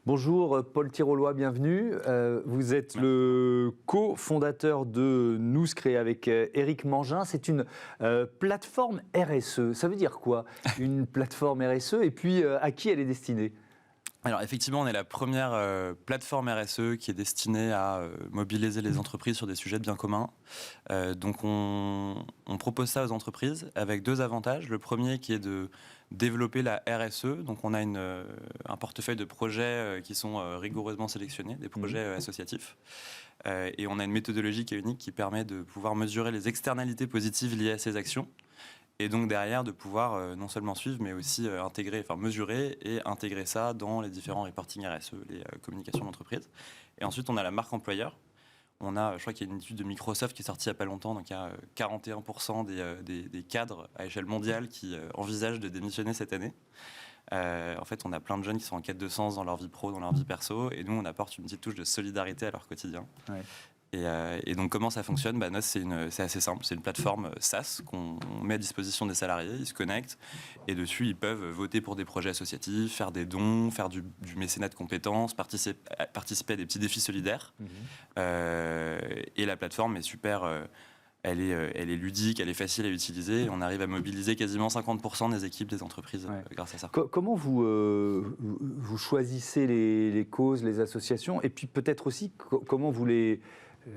Bonjour Paul Tirolois, bienvenue. Vous êtes le cofondateur de Nous, créé avec Éric Mangin. C'est une plateforme RSE. Ça veut dire quoi, une plateforme RSE, et puis à qui elle est destinée ? Alors effectivement, on est la première plateforme RSE qui est destinée à mobiliser les entreprises sur des sujets de bien commun. Donc on propose ça aux entreprises avec deux avantages. Le premier qui est de développer la RSE. Donc on a un portefeuille de projets qui sont rigoureusement sélectionnés, des projets associatifs. Et on a une méthodologie qui est unique qui permet de pouvoir mesurer les externalités positives liées à ces actions. Et donc derrière, de pouvoir non seulement suivre, mais aussi mesurer et intégrer ça dans les différents reporting RSE, les communications d'entreprise. Et ensuite, on a la marque employeur. Je crois qu'il y a une étude de Microsoft qui est sortie il n'y a pas longtemps, donc il y a 41% des cadres à échelle mondiale qui envisagent de démissionner cette année. En fait, on a plein de jeunes qui sont en quête de sens dans leur vie pro, dans leur vie perso, et nous, on apporte une petite touche de solidarité à leur quotidien. Ouais. Et donc comment ça fonctionne ? Nos, c'est assez simple, c'est une plateforme SaaS qu'on met à disposition des salariés, ils se connectent et dessus ils peuvent voter pour des projets associatifs, faire des dons, faire du mécénat de compétences, participer à des petits défis solidaires. Et la plateforme est super, elle est ludique, elle est facile à utiliser et on arrive à mobiliser quasiment 50% des équipes des entreprises grâce à ça. Comment vous choisissez les causes, les associations, et puis peut-être aussi comment vous les...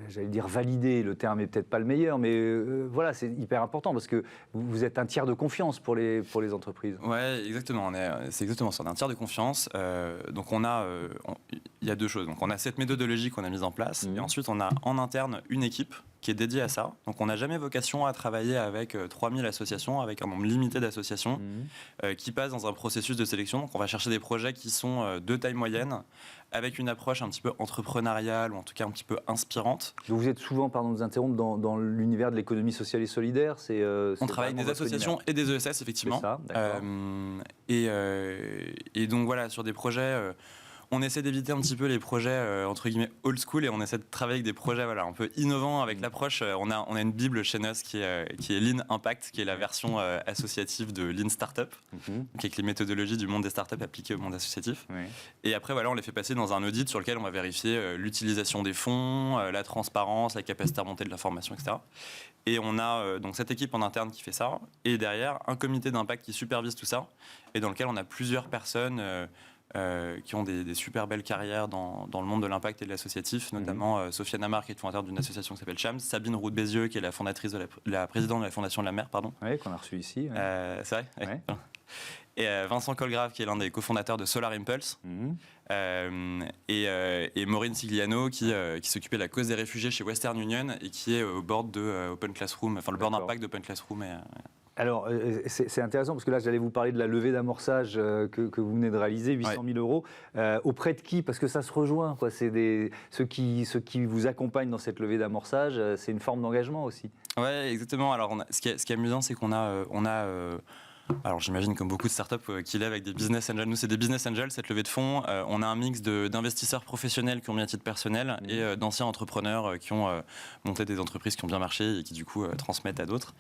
J'allais dire valider, le terme n'est peut-être pas le meilleur, mais voilà, c'est hyper important parce que vous êtes un tiers de confiance pour les entreprises. Oui, exactement. C'est exactement ça. On est un tiers de confiance. Donc il y a deux choses. Donc on a cette méthodologie qu'on a mise en place et ensuite on a en interne une équipe qui est dédiée à ça. Donc on n'a jamais vocation à travailler avec 3000 associations, avec un nombre limité d'associations qui passent dans un processus de sélection. Donc on va chercher des projets qui sont de taille moyenne, avec une approche un petit peu entrepreneuriale ou en tout cas un petit peu inspirante. Donc vous êtes souvent, pardon de vous interrompre, dans l'univers de l'économie sociale et solidaire. On travaille avec des associations et des ESS, effectivement. C'est ça, d'accord. Et donc voilà, sur des projets... on essaie d'éviter un petit peu les projets entre guillemets old school et on essaie de travailler avec des projets un peu innovants avec l'approche. On a une bible chez nous qui est Lean Impact, qui est la version associative de Lean Startup, avec les méthodologies du monde des startups appliquées au monde associatif. Et après on les fait passer dans un audit sur lequel on va vérifier l'utilisation des fonds, la transparence, la capacité à remonter de l'information, etc. Et on a donc cette équipe en interne qui fait ça, et derrière un comité d'impact qui supervise tout ça, et dans lequel on a plusieurs personnes qui ont des super belles carrières dans le monde de l'impact et de l'associatif, notamment Sofiane Amar, qui est fondateur d'une association qui s'appelle Chams, Sabine Roux-Bézieux, qui est la fondatrice la présidente de la Fondation de la Mer, pardon. Oui, qu'on a reçu ici. C'est vrai. Ouais. Et Vincent Colgrave, qui est l'un des cofondateurs de Solar Impulse, et Maureen Sigliano, qui s'occupait de la cause des réfugiés chez Western Union et qui est au board de Open Classroom, enfin le board d'impact d'Open Classroom. Alors, c'est intéressant parce que là, j'allais vous parler de la levée d'amorçage que vous venez de réaliser, 800 000 euros. Auprès de qui ? Parce que ça se rejoint, quoi. C'est ceux qui vous accompagnent dans cette levée d'amorçage, c'est une forme d'engagement aussi. Oui, exactement. Alors, ce qui est amusant, c'est qu'on a alors j'imagine comme beaucoup de startups qui lèvent avec des business angels. Nous, c'est des business angels, cette levée de fonds. On a un mix d'investisseurs professionnels qui ont mis à titre personnel et d'anciens entrepreneurs qui ont monté des entreprises qui ont bien marché et qui du coup transmettent à d'autres.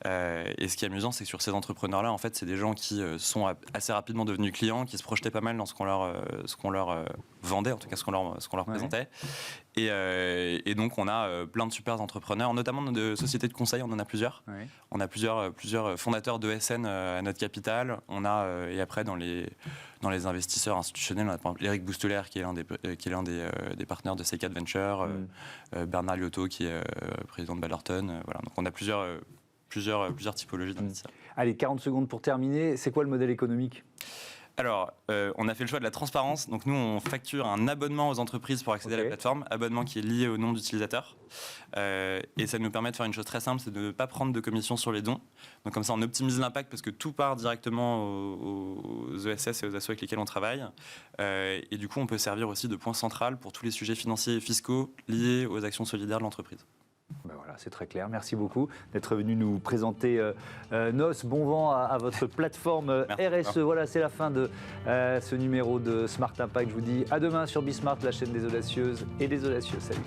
Et ce qui est amusant, c'est que sur ces entrepreneurs-là, en fait, c'est des gens qui sont assez rapidement devenus clients, qui se projetaient pas mal dans ce qu'on leur vendait, en tout cas ce qu'on leur présentait. Et donc on a plein de super entrepreneurs, notamment de sociétés de conseil, on en a plusieurs. On a plusieurs fondateurs de SN à notre capital. On a et après dans les investisseurs institutionnels, on a par exemple Eric Bousteler qui est l'un des partenaires de C4 Venture, Bernard Liotto qui est président de Ballerton. Voilà. Donc on a plusieurs typologies d'investisseurs. Allez, 40 secondes pour terminer. C'est quoi le modèle économique ? Alors, on a fait le choix de la transparence. Donc nous, on facture un abonnement aux entreprises pour accéder à la plateforme, abonnement qui est lié au nom d'utilisateur. Et ça nous permet de faire une chose très simple, c'est de ne pas prendre de commission sur les dons. Donc comme ça, on optimise l'impact parce que tout part directement aux ESS et aux assos avec lesquels on travaille. Et du coup, on peut servir aussi de point central pour tous les sujets financiers et fiscaux liés aux actions solidaires de l'entreprise. Ben voilà, c'est très clair. Merci beaucoup d'être venu nous présenter NOS. Bon vent à votre plateforme RSE. Voilà, c'est la fin de ce numéro de Smart Impact. Je vous dis à demain sur Bismart, la chaîne des audacieuses et des audacieux. Salut.